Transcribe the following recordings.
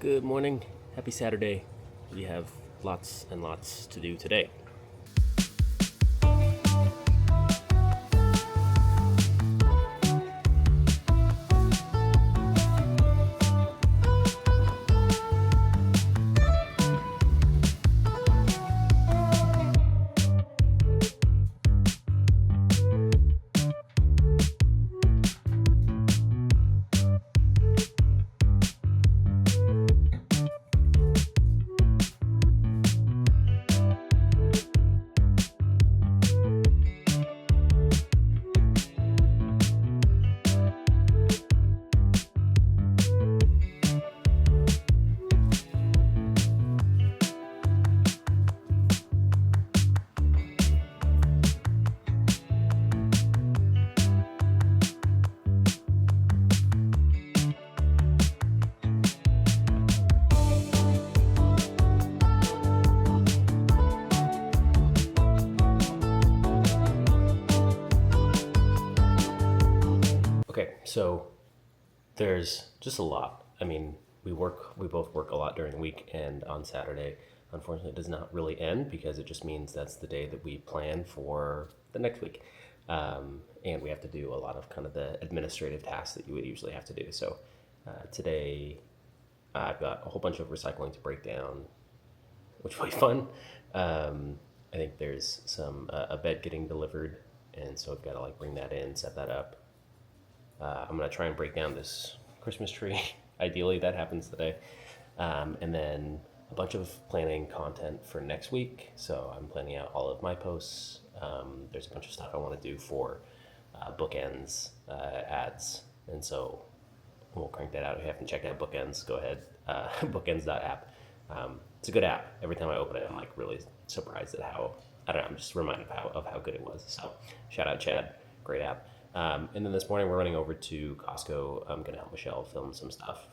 Good morning. Happy Saturday. We have lots and lots to do today. Okay, so there's just a lot. I mean, we both work a lot during the week, and on Saturday, unfortunately, it does not really end because it just means that's the day that we plan for the next week. And we have to do a lot of kind of the administrative tasks that you would usually have to do. So today, I've got a whole bunch of recycling to break down, which will be fun. I think there's a bed getting delivered, and so I've got to like bring that in, set that up. I'm gonna try and break down this Christmas tree. Ideally, that happens today, and then a bunch of planning content for next week. So I'm planning out all of my posts. There's a bunch of stuff I want to do for bookends ads, and so we'll crank that out. If you haven't checked out Bookends, go ahead. Bookends.app. It's a good app. Every time I open it, I'm like really surprised at how I don't know. I'm just reminded of how good it was. So shout out Chad, great app. And then this morning we're running over to Costco. I'm gonna help Michelle film some stuff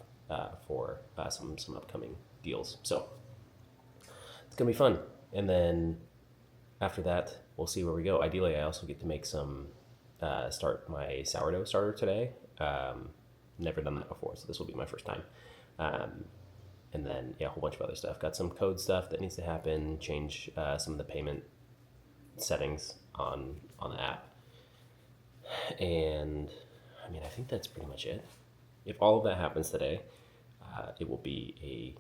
for some upcoming deals. So it's gonna be fun. And then after that, we'll see where we go. Ideally, I also get to make start my sourdough starter today. Never done that before, so this will be my first time. And then a whole bunch of other stuff. Got some code stuff that needs to happen. Change some of the payment settings on the app. And I mean, I think that's pretty much it. If all of that happens today, it will be a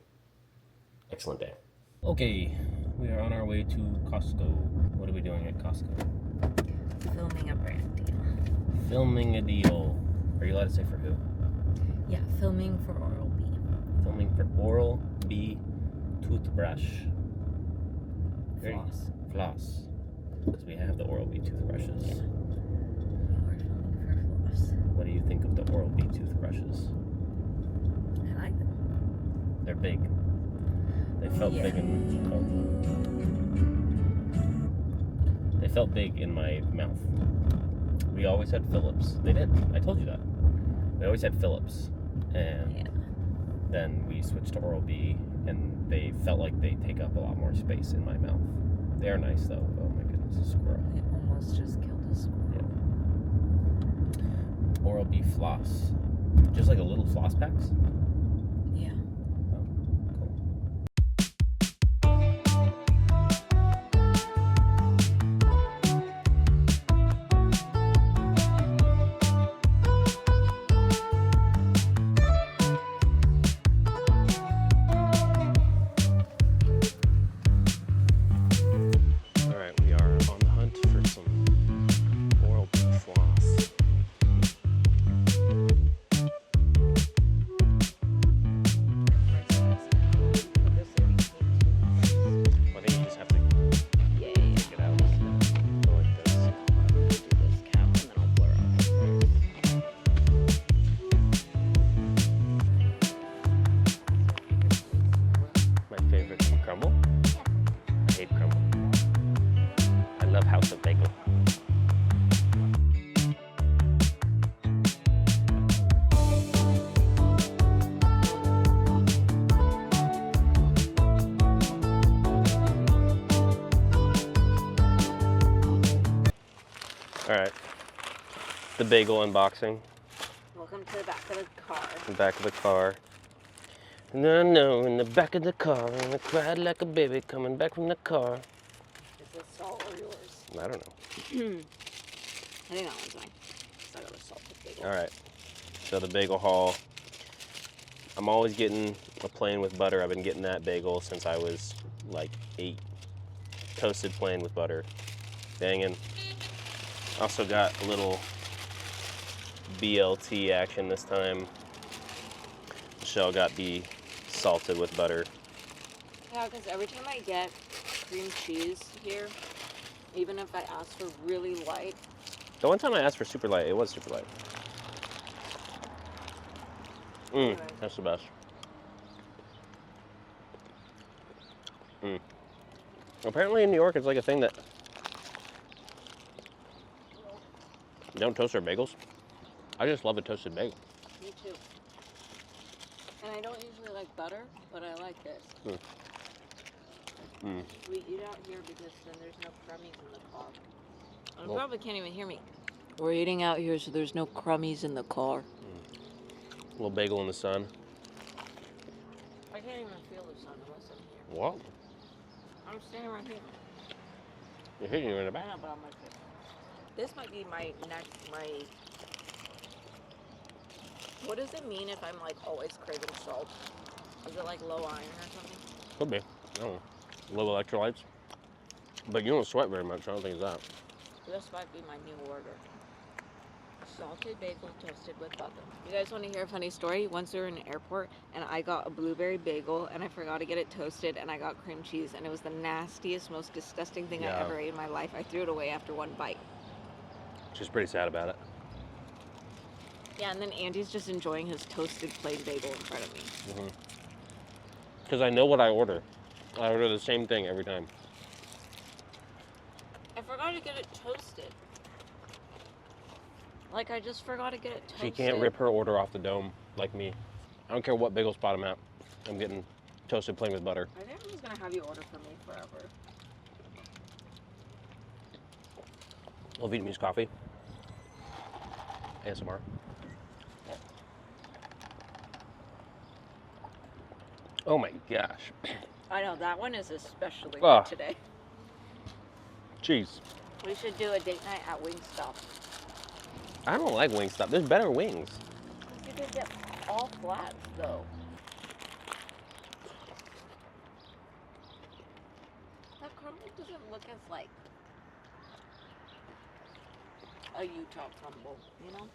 excellent day. Okay, we are on our way to Costco. What are we doing at Costco? Filming a brand deal. Filming a deal. Are you allowed to say for who? Yeah, filming for Oral-B. Filming for Oral-B toothbrush. Floss. Because we have the Oral-B toothbrushes. Yeah. We're filming for floss. What do you think of the Oral-B toothbrushes? I like them. They're big. They felt big They felt big in my mouth. We always had Philips. They did. I told you that. We always had Philips, and then we switched to Oral-B, and they felt like they take up a lot more space in my mouth. They are nice though. Oh my goodness, a squirrel. It almost just killed a squirrel. Yeah. Oral-B floss, just like a little floss packs. Yeah. Oh, cool. All right, we are on the hunt for some Oral-B floss. I think you just have to take it out. Go like this. Do this cap and then I'll blur out. My favorite crumble? I hate crumble. I love House of Bagel. All right, the bagel unboxing. Welcome to the back of the car. The back of the car. No, in the back of the car, and I cried like a baby coming back from the car. Is this salt or yours? I don't know. I think that one's mine. So I got a salted bagel. All right. So the bagel haul. I'm always getting a plain with butter. I've been getting that bagel since I was like 8. Toasted plain with butter. Banging. Also got a little BLT action this time. Michelle got the salted with butter. Yeah, because every time I get cream cheese here, even if I ask for really light, The one time I asked for super light, it was super light. That's the best. Apparently in New York, it's like a thing that they don't toast their bagels. I just love a toasted bagel. me too. And I don't usually like butter, but I like this. We eat out here because then there's no crummies in the car. You probably can't even hear me. We're eating out here so there's no crummies in the car. Little bagel in the sun. I can't even feel the sun unless I'm here. What? I'm standing right here. You're hitting you in the I back. know, but I'm like this might be my next, what does it mean if I'm like always craving salt? Is it like low iron or something? Could be. I don't know. Low electrolytes. But you don't sweat very much. I don't think it's that. This might be my new order. Salted bagel toasted with butter. You guys want to hear a funny story? Once we were in an airport and I got a blueberry bagel and I forgot to get it toasted and I got cream cheese and it was the nastiest, most disgusting thing I ever ate in my life. I threw it away after one bite. She's pretty sad about it. Yeah, and then Andy's just enjoying his toasted plain bagel in front of me. Because I know what I order. I order the same thing every time. I forgot to get it toasted. Like, I just forgot to get it toasted. She can't rip her order off the dome like me. I don't care what bagel spot I'm at. I'm getting toasted plain with butter. I think I'm just gonna have you order for me forever. Little Vietnamese coffee. ASMR. Oh my gosh. I know, that one is especially Ah. good today. Jeez. We should do a date night at Wingstop. I don't like Wingstop. There's better wings. You could get all flats, though. That crumble doesn't look as, like, a Utah crumble, you know?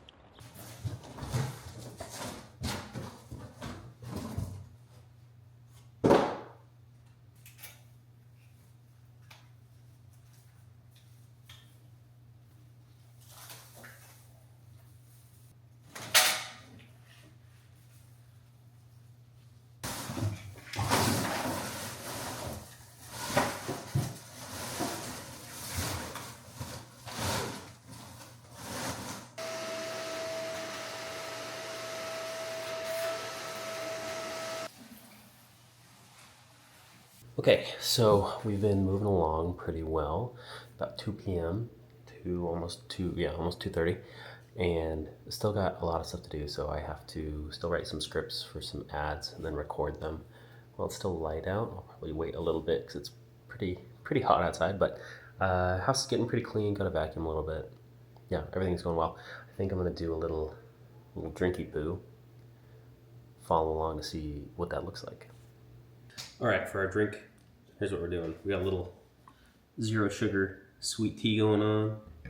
Okay, so we've been moving along pretty well. About 2 p.m. to almost 2:30, and still got a lot of stuff to do. So I have to still write some scripts for some ads and then record them. While it's still light out, I'll probably wait a little bit because it's pretty hot outside. But house is getting pretty clean. Got to vacuum a little bit. Yeah, everything's going well. I think I'm gonna do a little drinky poo. Follow along to see what that looks like. All right, for our drink, here's what we're doing. We got a little zero sugar sweet tea going on. A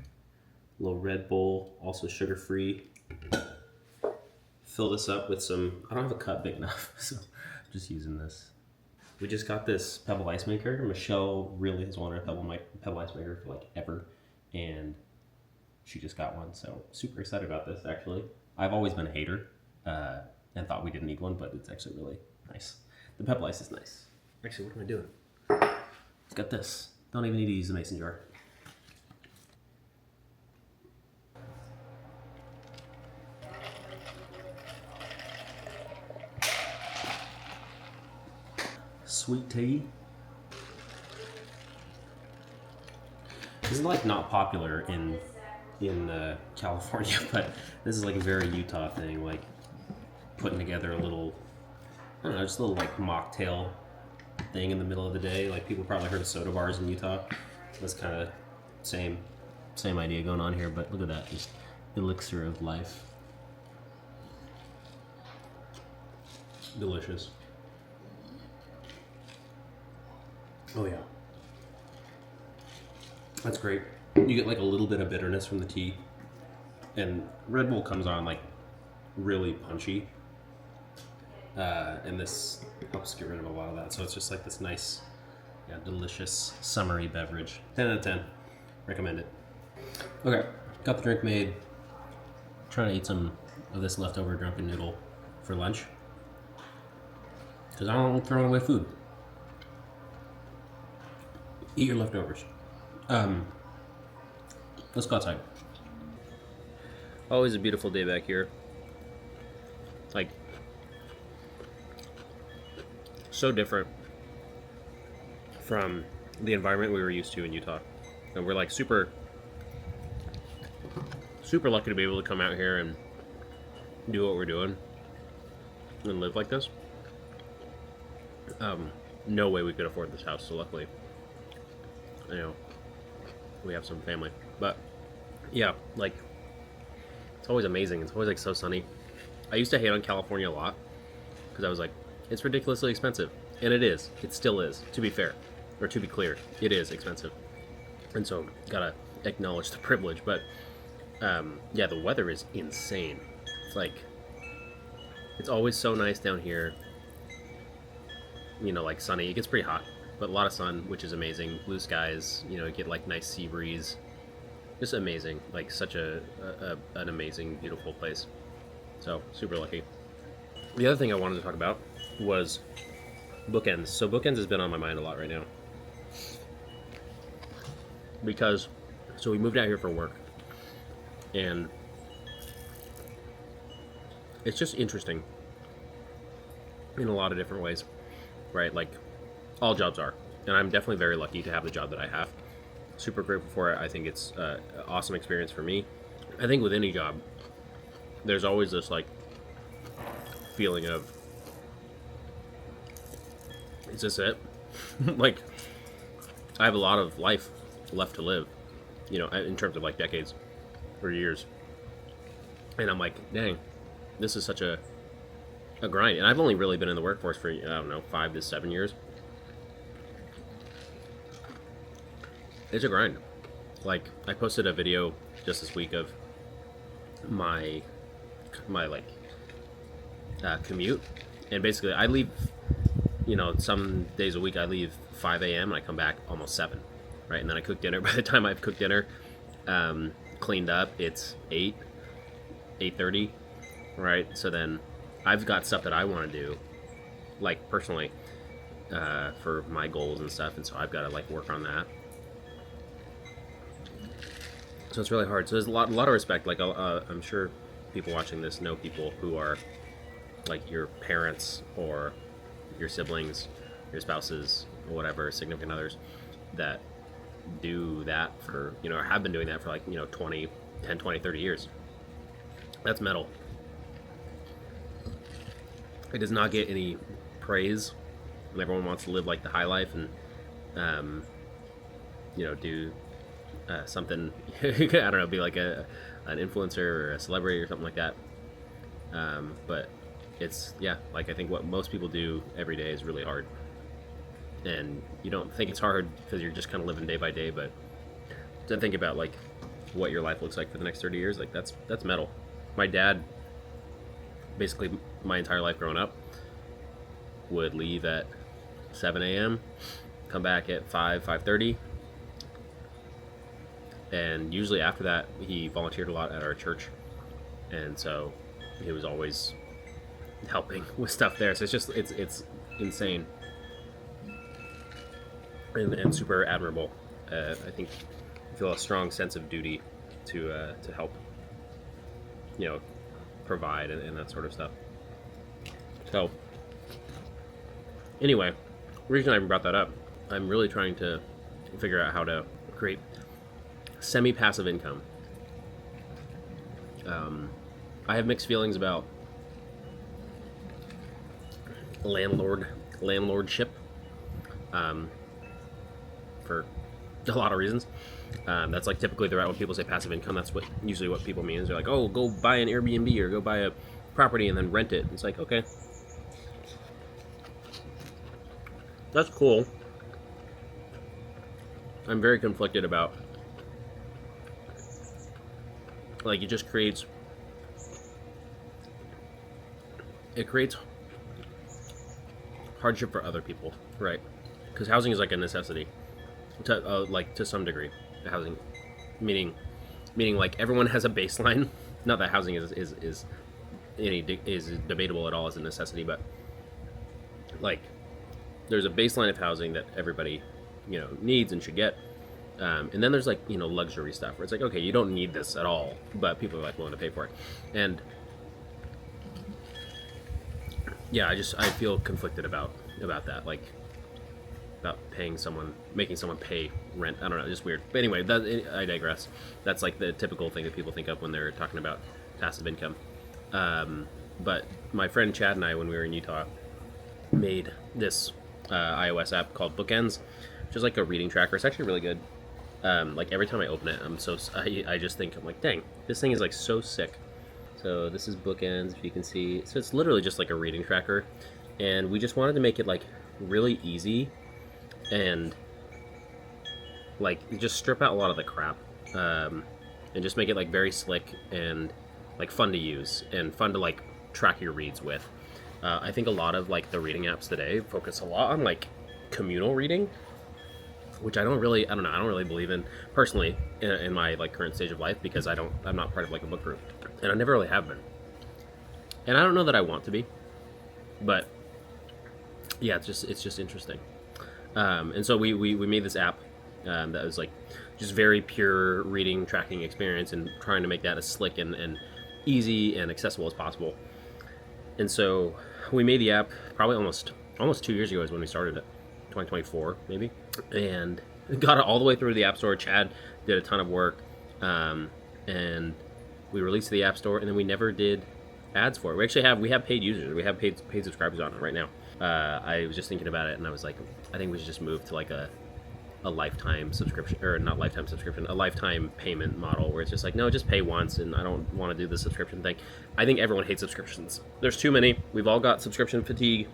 little Red Bull, also sugar free. Fill this up with some, I don't have a cup big enough, so I'm just using this. We just got this Pebble Ice Maker. Michelle really has wanted a Pebble Ice Maker for like ever, and she just got one, so super excited about this actually. I've always been a hater and thought we didn't need one, but it's actually really nice. The Pebble Ice is nice. Actually, what am I doing? It's got this. Don't even need to use the mason jar. Sweet tea. This is like not popular in California, but this is like a very Utah thing, like putting together a little I don't know, just a little like mocktail thing in the middle of the day. Like people probably heard of soda bars in Utah. That's kind of same idea going on here. But look at that, just elixir of life. Delicious. Oh yeah, that's great. You get like a little bit of bitterness from the tea, and Red Bull comes on like really punchy, and this helps get rid of a lot of that. So it's just like this nice, yeah, delicious summery beverage. 10 out of 10. Recommend it. Okay, got the drink made. Trying to eat some of this leftover drunken noodle for lunch because I don't like throwing away food. Eat your leftovers. Let's go outside. Always a beautiful day back here. Like, so different from the environment we were used to in Utah. And we're like super lucky to be able to come out here and do what we're doing and live like this. No way we could afford this house, so luckily, you know, we have some family. But yeah, like, it's always amazing. It's always like so sunny. I used to hate on California a lot because I was like, it's ridiculously expensive, and it is. It still is. To be fair, or to be clear, it is expensive, and so gotta acknowledge the privilege. But yeah, the weather is insane. It's like, it's always so nice down here. You know, like sunny. It gets pretty hot, but a lot of sun, which is amazing. Blue skies. You know, you get like nice sea breeze. Just amazing. Like such an amazing, beautiful place. So super lucky. The other thing I wanted to talk about was bookends. So bookends has been on my mind a lot right now because so we moved out here for work, and it's just interesting in a lot of different ways, right? Like all jobs are, and I'm definitely very lucky to have the job that I have. Super grateful for it. I think it's an awesome experience for me. I think with any job, there's always this like feeling of, is this it? Like, I have a lot of life left to live, you know, in terms of like decades or years. And I'm like, dang, this is such a grind. And I've only really been in the workforce for, I don't know, 5 to 7 years. It's a grind. Like, I posted a video just this week of my like commute, and basically I leave, you know, some days a week I leave 5 a.m. and I come back almost 7, right? And then I cook dinner. By the time I've cooked dinner, cleaned up, it's 8:30, right? So then I've got stuff that I want to do, like personally, for my goals and stuff, and so I've got to like work on that. So it's really hard. So there's a lot of respect. Like I'm sure people watching this know people who are like your parents or your siblings, your spouses, or whatever, significant others that do that for, you know, or have been doing that for like, you know, 20, 30 years. That's metal. It does not get any praise, and everyone wants to live like the high life and, you know, do something, I don't know, be like an influencer or a celebrity or something like that. But it's, yeah, like I think what most people do every day is really hard. And you don't think it's hard because you're just kind of living day by day, but to think about like what your life looks like for the next 30 years, like that's metal. My dad, basically my entire life growing up, would leave at 7 a.m., come back at 5:30, and usually after that he volunteered a lot at our church, and so he was always helping with stuff there. So it's insane and super admirable. I think I feel a strong sense of duty to help, you know, provide and that sort of stuff. So anyway, the reason I brought that up, I'm really trying to figure out how to create semi-passive income. I have mixed feelings about landlordship for a lot of reasons. That's like typically the route when people say passive income. That's usually what people mean. Is they're like, oh, go buy an Airbnb or go buy a property and then rent it. It's like, okay, that's cool. I'm very conflicted about, like, it creates hardship for other people, right? Because housing is like a necessity, to some degree. Housing, meaning like everyone has a baseline. Not that housing is debatable at all as a necessity, but like there's a baseline of housing that everybody needs and should get. And then there's like luxury stuff where it's like, okay, you don't need this at all, but people are like willing to pay for it. And yeah, I feel conflicted about that, like about making someone pay rent. I don't know, just weird. But anyway, I digress. That's like the typical thing that people think of when they're talking about passive income. But my friend Chad and I, when we were in Utah, made this iOS app called Bookends, which is like a reading tracker. It's actually really good. Like every time I open it, I just think, I'm like, dang, this thing is like so sick. So this is Bookends, if you can see. So it's literally just like a reading tracker, and we just wanted to make it like really easy and like just strip out a lot of the crap, and just make it like very slick and like fun to use and fun to like track your reads with. I think a lot of like the reading apps today focus a lot on like communal reading, which I don't really believe in personally in my like current stage of life, because I'm not part of like a book group, and I never really have been, and I don't know that I want to be, but yeah, it's just interesting. And so we made this app that was like just very pure reading tracking experience, and trying to make that as slick and easy and accessible as possible. And so we made the app probably almost 2 years ago is when we started it, 2024 maybe, and got it all the way through the App Store. Chad did a ton of work, and we released the App Store, and then we never did ads for it. We have paid users. We have paid subscribers on it right now. I was just thinking about it, and I was like, I think we should just move to like a lifetime subscription, or not lifetime subscription, a lifetime payment model, where it's just like, no, just pay once, and I don't want to do the subscription thing. I think everyone hates subscriptions. There's too many. We've all got subscription fatigue.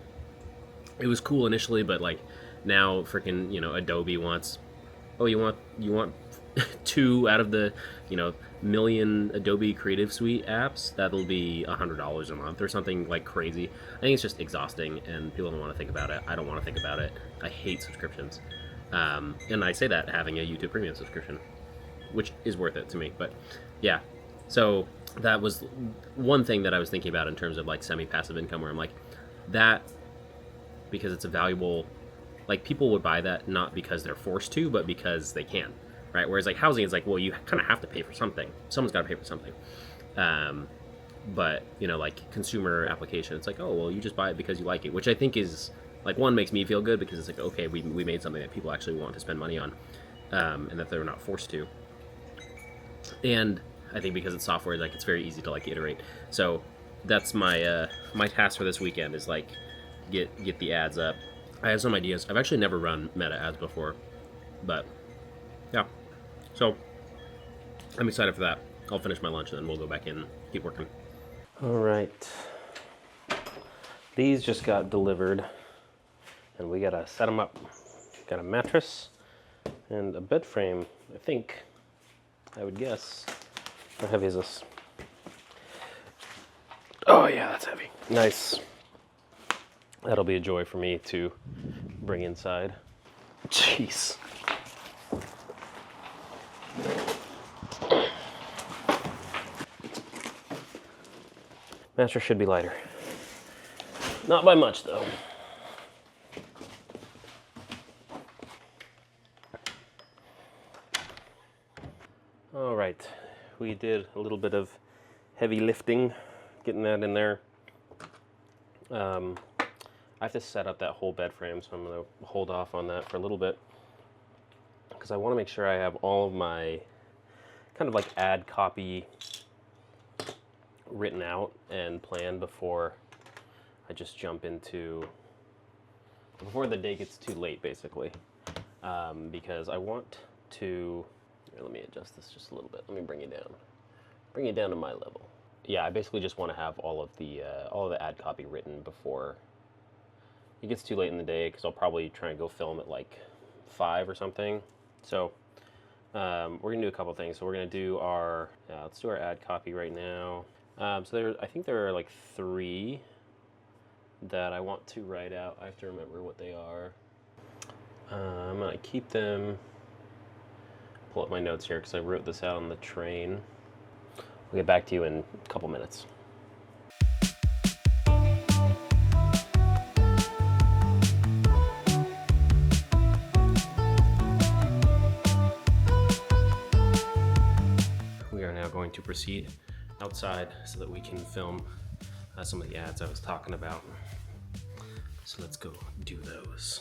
It was cool initially, but like now freaking Adobe wants, oh, you want 2 out of the million Adobe Creative Suite apps, that'll be $100 a month or something like crazy. I think it's just exhausting, and people don't want to think about it. I don't want to think about it. I hate subscriptions. And I say that having a YouTube Premium subscription, which is worth it to me. But yeah, so that was one thing that I was thinking about in terms of like semi-passive income, where I'm like, that, because it's a valuable, like people would buy that not because they're forced to, but because they can, right? Whereas like housing is like, well, you kind of have to pay for something. Someone's got to pay for something. But like consumer application, it's like, oh, well, you just buy it because you like it, which I think is like, one, makes me feel good, because it's like, okay, we made something that people actually want to spend money on, and that they're not forced to. And I think because it's software, like it's very easy to like iterate. So that's my my task for this weekend, is like get the ads up. I have some ideas. I've actually never run Meta ads before, but yeah. So I'm excited for that. I'll finish my lunch and then we'll go back in and keep working. All right. These just got delivered, and we gotta set them up. Got a mattress and a bed frame. I think, I would guess. How heavy is this? Oh yeah, that's heavy. Nice. That'll be a joy for me to bring inside. Jeez. Mattress should be lighter. Not by much though. All right, we did a little bit of heavy lifting, getting that in there. I have to set up that whole bed frame, so I'm going to hold off on that for a little bit, because I want to make sure I have all of my kind of like ad copy written out and planned before I just jump into before the day gets too late, basically, because I want to. Here, let me adjust this just a little bit. Let me bring it down to my level. Yeah, I basically just want to have all of the ad copy written before it gets too late in the day, because I'll probably try and go film at like 5 or something. So we're gonna do a couple things. So we're gonna do let's do our ad copy right now. So I think there are like 3 that I want to write out. I have to remember what they are. I'm gonna keep them. Pull up my notes here because I wrote this out on the train. We'll get back to you in a couple minutes. We are now going to proceed outside so that we can film some of the ads I was talking about. So let's go do those.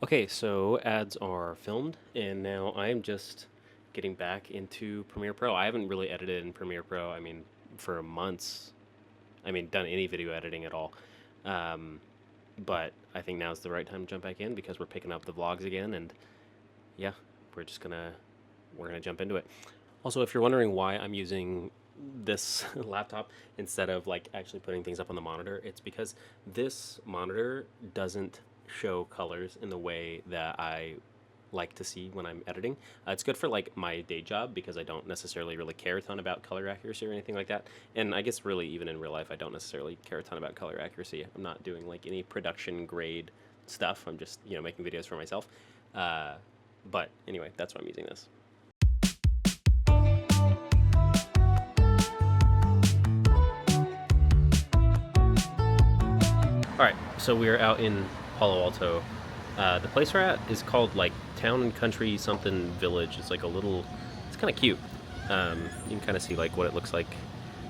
Okay, so ads are filmed, and now I am just getting back into Premiere Pro. I haven't really edited in Premiere Pro, for months. Done any video editing at all. But I think now's the right time to jump back in because we're picking up the vlogs again, and yeah, we're gonna jump into it. Also, if you're wondering why I'm using this laptop instead of like actually putting things up on the monitor, it's because this monitor doesn't show colors in the way that I like to see when I'm editing. It's good for like my day job because I don't necessarily really care a ton about color accuracy or anything like that. And I guess really even in real life, I don't necessarily care a ton about color accuracy. I'm not doing like any production grade stuff. I'm just, making videos for myself. But anyway, that's why I'm using this. All right, so we are out in Palo Alto. The place we're at is called like Town and Country something Village. It's like it's kind of cute. You can kind of see like what it looks like.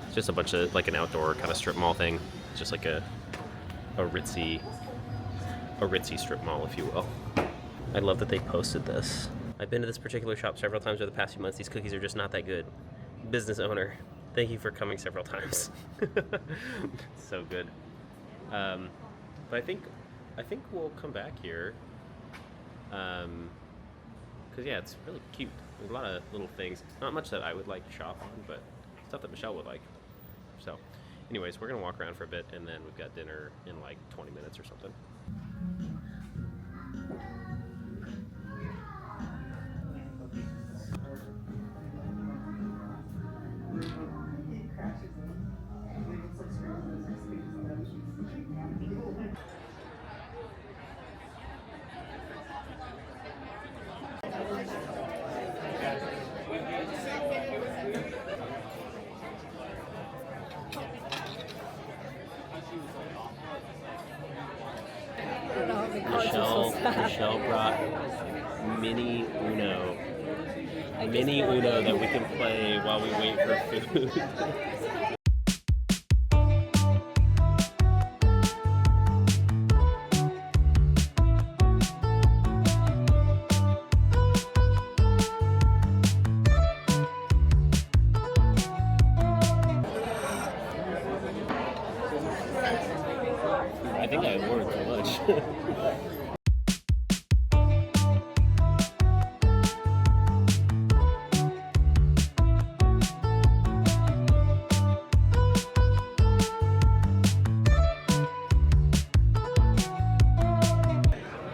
It's just a bunch of like an outdoor kind of strip mall thing. It's just like a ritzy strip mall, if you will. I love that they posted this. I've been to this particular shop several times over the past few months. These cookies are just not that good. Business owner, thank you for coming several times. So good. But I think we'll come back here. Because yeah, it's really cute. There's a lot of little things. Not much that I would like to shop on, but stuff that Michelle would like. So, anyways, we're gonna walk around for a bit, and then we've got dinner in like 20 minutes or something. Michelle brought mini Uno. Mini Uno that we can play while we wait for food. I think I ordered too much.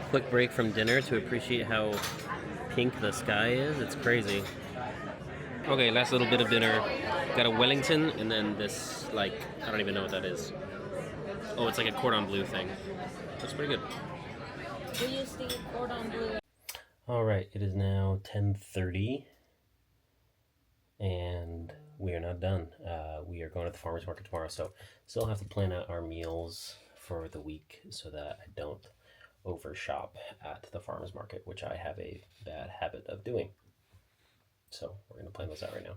Quick break from dinner to appreciate how pink the sky is. It's crazy. Okay, last little bit of dinner. Got a Wellington and then this, like, I don't even know what that is. Oh, it's like a cordon bleu thing. That's pretty good. We used to eat cordon bleu. All right, it is now 10:30 and we are not done. We are going to the farmer's market tomorrow, so still have to plan out our meals for the week so that I don't overshop at the farmer's market, which I have a bad habit of doing. So we're going to plan those out right now.